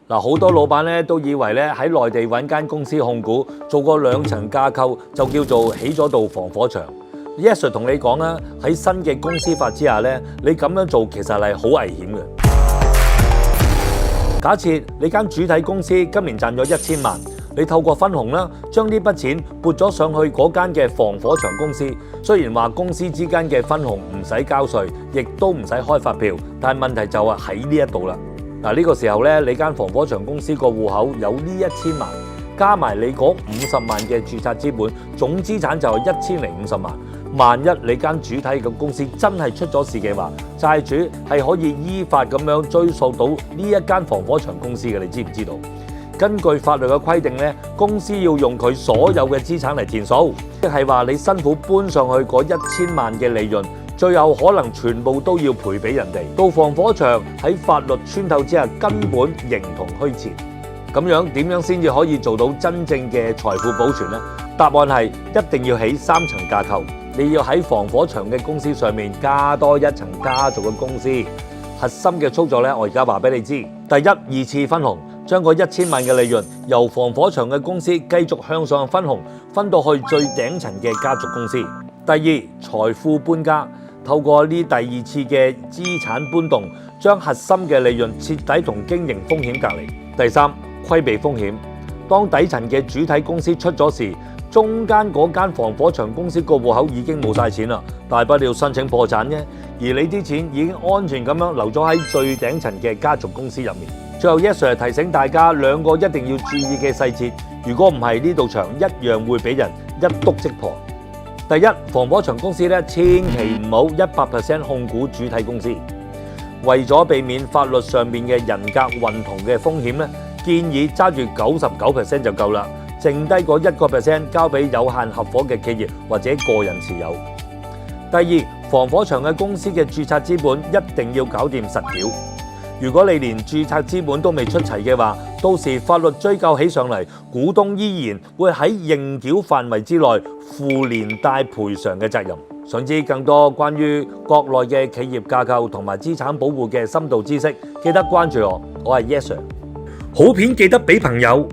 嗱，好多老闆咧都以為咧喺內地揾間公司控股，做個2層架構就叫做起咗道防火牆。Yes Sir 同你講啦，喺新嘅公司法之下咧，你咁樣做其實係好危險嘅。假設你間主體公司今年賺咗1000萬，你透過分紅啦，將呢筆錢撥咗上去嗰間嘅防火牆公司。雖然話公司之間嘅分紅唔使交稅，亦都唔使開發票，但係問題就係喺呢一度啦。嗱，呢個時候咧，你間防火牆公司個戶口有呢1000萬，加埋你嗰50萬嘅註冊資本，總資產就係1050萬。萬一你間主體嘅公司真係出咗事嘅話，債主係可以依法咁樣追溯到呢一間防火牆公司嘅，你知唔知道？根據法律嘅規定咧，公司要用佢所有嘅資產嚟填數，即係話你辛苦搬上去嗰1000萬嘅利潤，最後可能全部都要賠俾人哋。到防火牆喺法律穿透之下，根本形同虛設。咁樣點樣先至可以做到真正嘅財富保存呢？答案係一定要起3層架構。你要喺防火牆嘅公司上面加多1層家族嘅公司。核心嘅操作咧，我而家話俾你知。第一，2次分紅，將個1000萬嘅利潤由防火牆嘅公司繼續向上分紅，分到去最頂層嘅家族公司。第二，財富搬家，透過呢第2次嘅資產搬動，將核心嘅利潤徹底同經營風險隔離。第三，規避風險，當底層嘅主體公司出咗事，中間嗰間防火牆公司個戶口已經冇晒錢啦，大不了申請破產啫。而你啲錢已經安全咁樣留咗喺最頂層嘅家族公司入面。最後 Yes Sir 提醒大家2個一定要注意嘅細節，如果唔係呢道牆一樣會俾人一篤即破。第一，防火牆公司咧，千祈唔好100% 控股主體公司，為咗避免法律上面嘅人格混同嘅風險咧，建議揸住99% 就夠啦。剩低嗰1% 交俾有限合夥嘅企業或者個人持有。第二，防火牆嘅公司嘅註冊資本一定要搞掂實繳。如果你連註冊資本都未出齊嘅話，到時法律追究起上嚟，股東依然會喺認繳範圍之內負連帶賠償嘅責任。想知更多關於國內嘅企業架構同埋資產保護嘅深度知識，記得關注我係 Yes Sir。好片記得俾朋友。